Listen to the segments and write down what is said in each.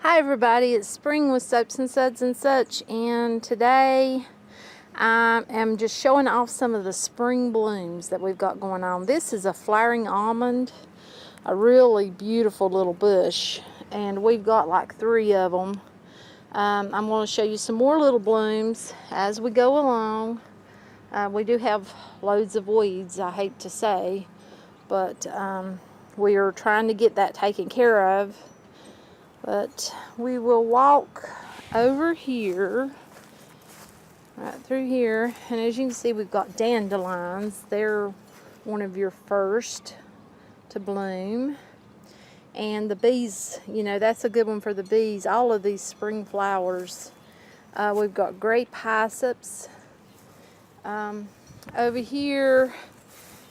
Hi everybody, it's spring with soaps and suds and such, and today I am just showing off some of the spring blooms that we've got going on. This is a flowering almond, a really beautiful little bush, and we've got like 3 of them. I'm going to show you some more little blooms as we go along. We do have loads of weeds, I hate to say, but we are trying to get that taken care of. But we will walk over here, right through here, and as you can see, we've got dandelions. They're one of your first to bloom. And the bees, you know, that's a good one for the bees. All of these spring flowers. We've got great hyssop. Over here,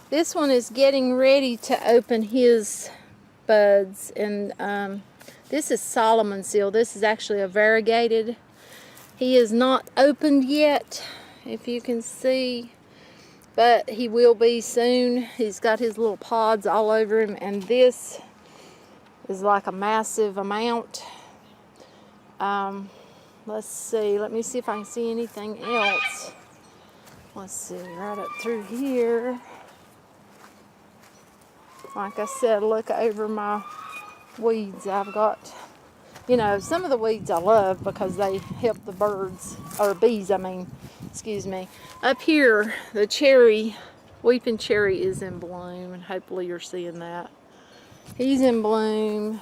this one is getting ready to open his buds, and this is Solomon seal. This is actually a variegated. He is not opened yet, if you can see, but he will be soon. He's got his little pods all over him, and this is like a massive amount. Let's see. Let me see if I can see anything else. Let's see, right up through here. Like I said, look over my weeds. I've got, you know, some of the weeds I love because they help the birds, or bees, I mean, excuse me. Up here, the cherry, weeping cherry is in bloom, and hopefully you're seeing that. He's in bloom.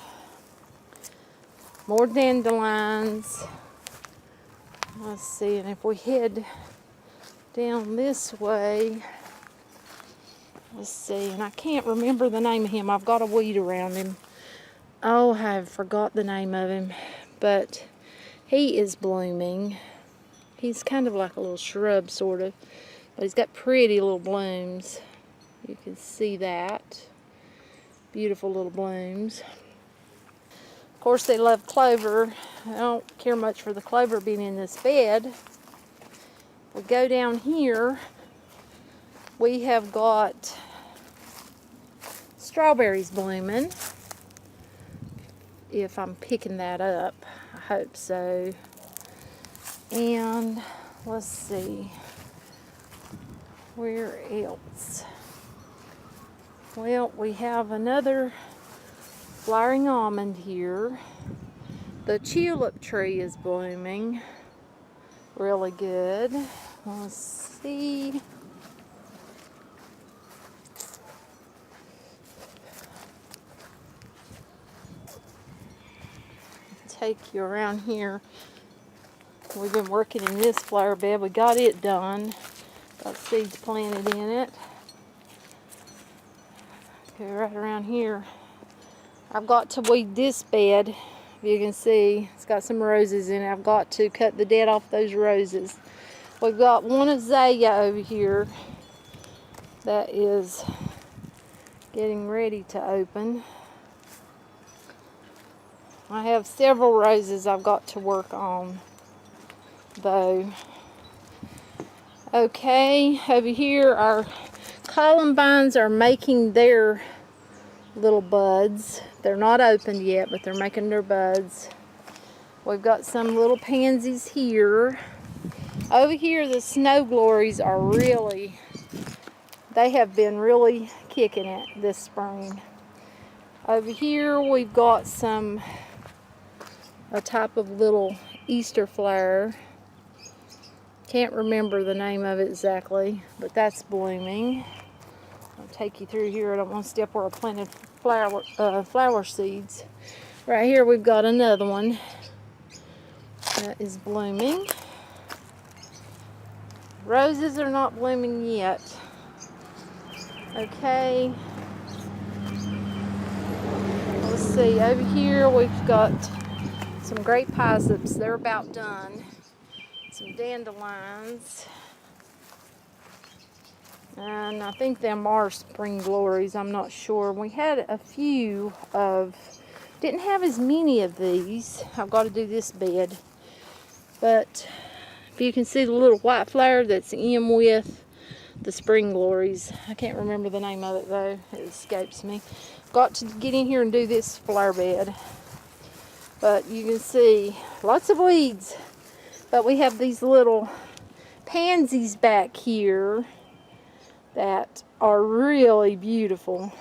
More dandelions. Let's see, and if we head down this way, let's see, and I can't remember the name of him. I've got a weed around him. Oh, I forgot the name of him, but he is blooming. He's kind of like a little shrub, sort of, but he's got pretty little blooms. You can see that. Beautiful little blooms. Of course, they love clover. I don't care much for the clover being in this bed. We go down here. We have got strawberries blooming. If I'm picking that up, I hope so. And let's see, where else? Well, we have another flowering almond here. The tulip tree is blooming really good. Let's see. Take you around here. We've been working in this flower bed. We got it done. Got seeds planted in it. Okay, right around here. I've got to weed this bed. If you can see, it's got some roses in it. I've got to cut the dead off those roses. We've got one azalea over here that is getting ready to open. I have several roses I've got to work on, though. Okay, over here our columbines are making their little buds. They're not opened yet, but they're making their buds. We've got some little pansies here. Over here, the snow glories are really, they have been really kicking it this spring. Over here, we've got a type of little Easter flower. Can't remember the name of it exactly, but that's blooming. I'll take you through here. I don't want to step where I planted flower seeds. Right here we've got another one that is blooming. Roses are not blooming yet. Okay. Let's see, over here we've got some grape hyssops. They're about done. Some dandelions. And I think them are spring glories. I'm not sure. We had a few of, didn't have as many of these. I've got to do this bed. But if you can see the little white flower that's in with the spring glories. I can't remember the name of it though. It escapes me. Got to get in here and do this flower bed. But you can see lots of weeds. But we have these little pansies back here that are really beautiful.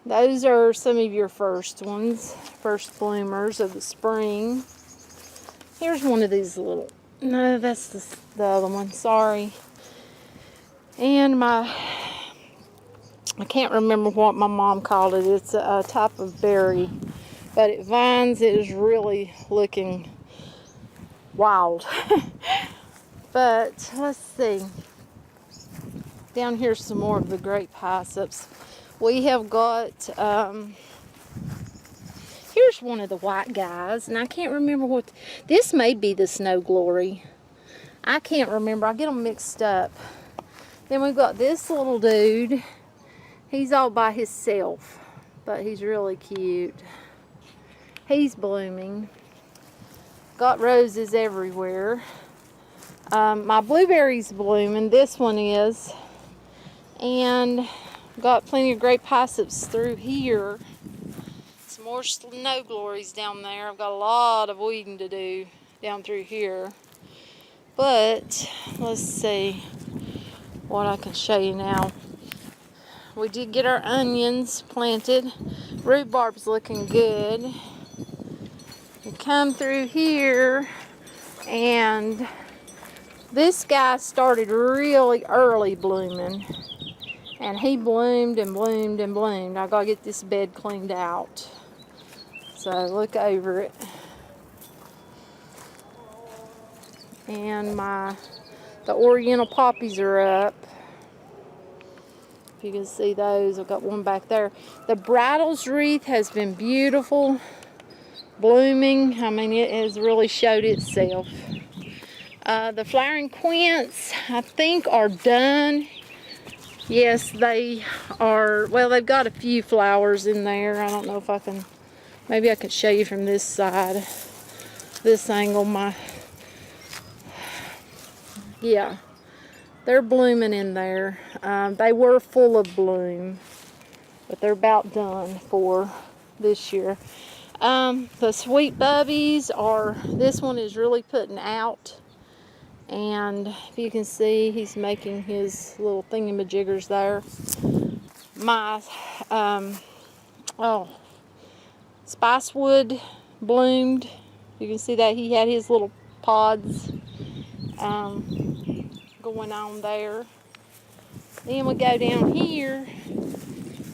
Those are some of your first ones, first bloomers of the spring. Here's one of these little, no, that's the other one, sorry. And I can't remember what my mom called it. It's a type of berry, but it vines. It is really looking wild. But let's see. Down here, some more of the great hyssops. We have got, here's one of the white guys, and I can't remember what, this may be the Snow Glory. I can't remember, I get them mixed up. Then we've got this little dude. He's all by himself, but he's really cute. He's blooming. Got roses everywhere. My blueberry's blooming, this one is. And got plenty of grape hyssops through here. Some more Snow Glories down there. I've got a lot of weeding to do down through here. But let's see what I can show you now. We did get our onions planted. Rhubarb's looking good. We come through here, and this guy started really early blooming. And he bloomed and bloomed and bloomed. I gotta get this bed cleaned out. So look over it. And the oriental poppies are up. If you can see those, I've got one back there. The bridal's wreath has been beautiful, blooming. I mean, it has really showed itself. The flowering quince, I think, are done. Yes, they are. Well, they've got a few flowers in there. I don't know if I can, maybe I can show you from this side, this angle. Yeah, they're blooming in there. They were full of bloom, but they're about done for this year. The sweet bubbies are, this one is really putting out. And if you can see, he's making his little thingamajiggers there. My spicewood bloomed. You can see that he had his little pods going on there. Then we go down here,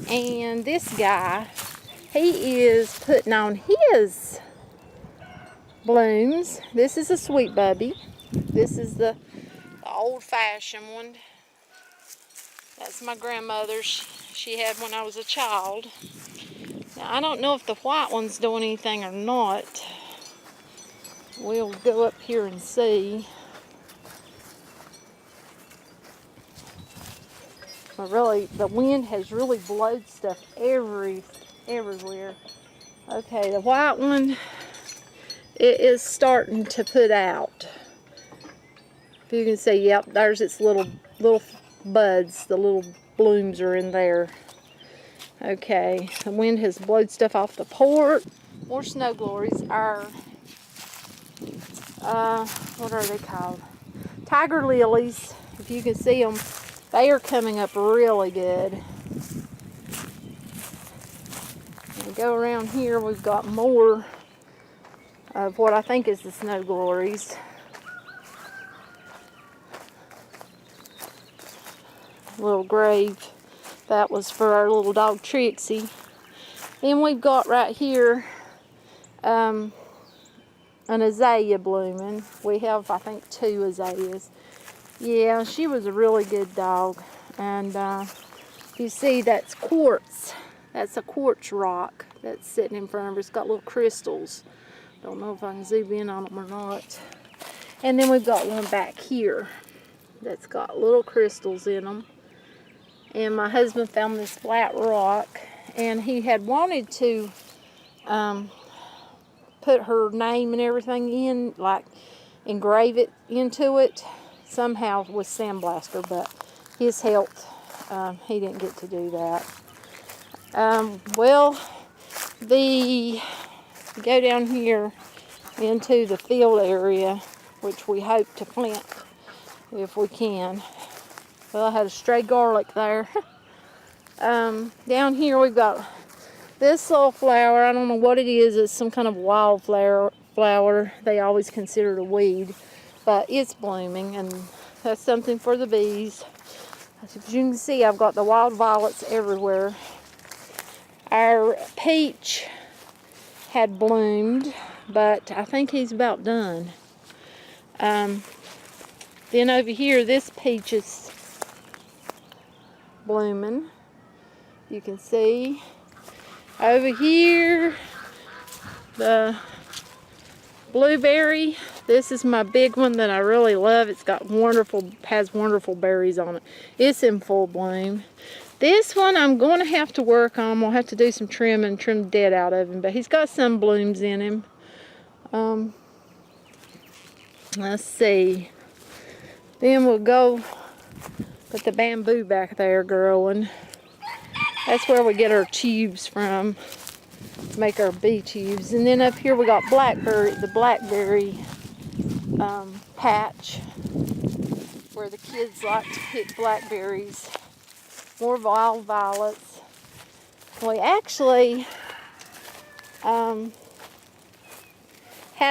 and this guy, he is putting on his blooms. This is a sweet bubby. This is the old-fashioned one. That's my grandmother's. She had when I was a child. Now, I don't know if the white one's doing anything or not. We'll go up here and see. But really, the wind has really blowed stuff everywhere. Okay, the white one, it is starting to put out. If you can see, yep, there's its little buds. The little blooms are in there. Okay, the wind has blown stuff off the porch. More Snow Glories. Our, what are they called? Tiger lilies. If you can see them, they are coming up really good. And go around here, we've got more of what I think is the Snow Glories. Little grave. That was for our little dog Trixie. Then we've got right here an azalea blooming. We have, I think, 2 azaleas. Yeah, she was a really good dog. And you see, that's quartz. That's a quartz rock that's sitting in front of her. It's got little crystals. Don't know if I can zoom in on them or not. And then we've got one back here that's got little crystals in them. And my husband found this flat rock, and he had wanted to put her name and everything in, like engrave it into it somehow with sandblaster, but his health, he didn't get to do that. Well, the go down here into the field area, which we hope to plant if we can. Well, I had a stray garlic there. Down here we've got this little flower. I don't know what it is. It's some kind of wildflower. They always consider it a weed, but it's blooming, and that's something for the bees. As you can see, I've got the wild violets everywhere. Our peach had bloomed, but I think he's about done. Then over here, this peach is blooming. You can see. Over here, the blueberry. This is my big one that I really love. It's got has wonderful berries on it. It's in full bloom. This one I'm going to have to work on. We'll have to do some trimming, trim the dead out of him, but he's got some blooms in him. Let's see. Then we'll go put the bamboo back there growing. That's where we get our tubes from, to make our bee tubes. And then up here we got the blackberry patch, where the kids like to pick blackberries. More wild violets. We actually had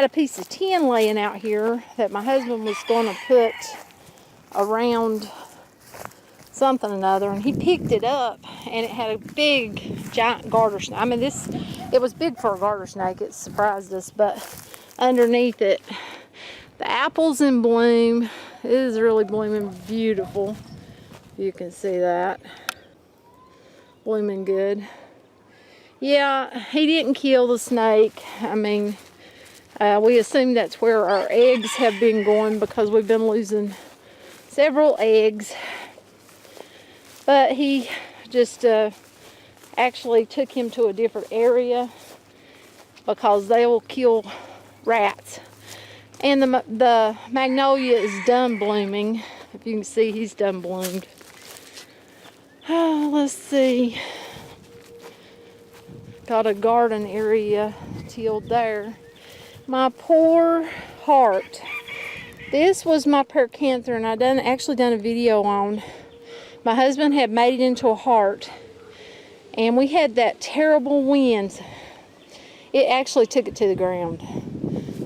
a piece of tin laying out here that my husband was going to put around something or another, and he picked it up, and it had a big giant garter snake. I mean, it was big for a garter snake. It surprised us. But underneath it, the apple's in bloom. It is really blooming beautiful. You can see that. Blooming good. Yeah, he didn't kill the snake. I mean, we assume that's where our eggs have been going, because we've been losing several eggs. But he just actually took him to a different area, because they will kill rats. And the magnolia is done blooming. If you can see, he's done bloomed. Let's see. Got a garden area tilled there. My poor heart. This was my percanther, and I actually done a video on. My husband had made it into a heart, and we had that terrible wind. It actually took it to the ground.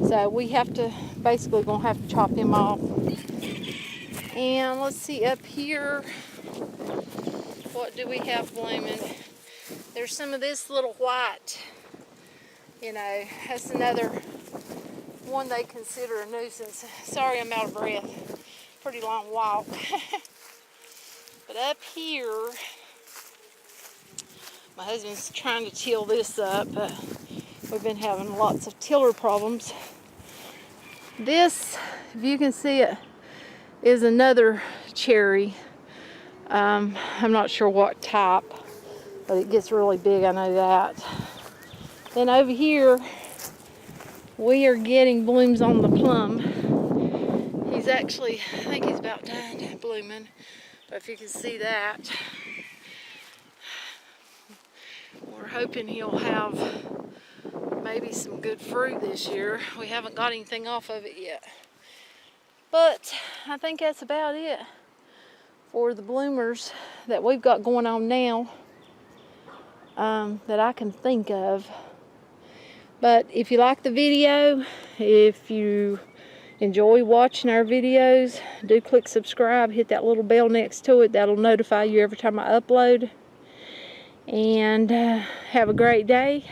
So we have to, basically gonna have to chop him off. And let's see, up here, what do we have blooming? There's some of this little white, you know, that's another one they consider a nuisance. Sorry, I'm out of breath. Pretty long walk. But up here, my husband's trying to till this up. We've been having lots of tiller problems. This, if you can see it, is another cherry. I'm not sure what type, but it gets really big, I know that. Then over here, we are getting blooms on the plum. He's actually, I think he's about done blooming. But if you can see that, we're hoping he'll have maybe some good fruit this year. We haven't got anything off of it yet. But I think that's about it for the bloomers that we've got going on now, that I can think of. But if you like the video, if you enjoy watching our videos, do click subscribe, hit that little bell next to it. That'll notify you every time I upload. And have a great day.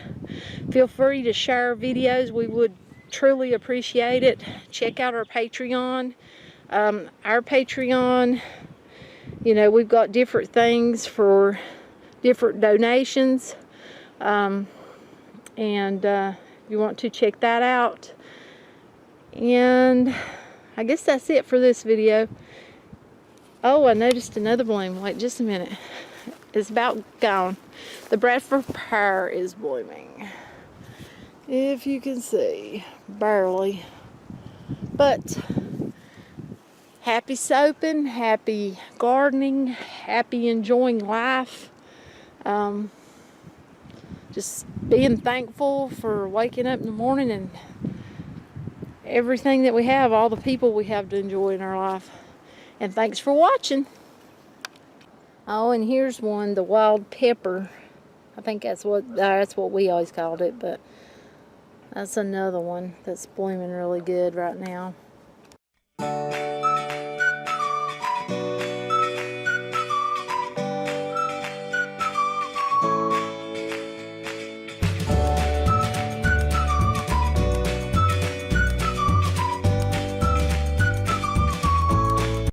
Feel free to share our videos. We would truly appreciate it. Check out our Patreon. Our Patreon, you know, we've got different things for different donations. And if you want to check that out. And I guess that's it for this video. Oh, I noticed another bloom. Wait just a minute. It's about gone. The Bradford pear is blooming. If you can see, barely. But happy soaping, happy gardening, happy enjoying life. just being thankful for waking up in the morning and everything that we have, all the people we have to enjoy in our life. And thanks for watching. Oh, and here's one, the wild pepper. I think that's what we always called it, but that's another one that's blooming really good right now.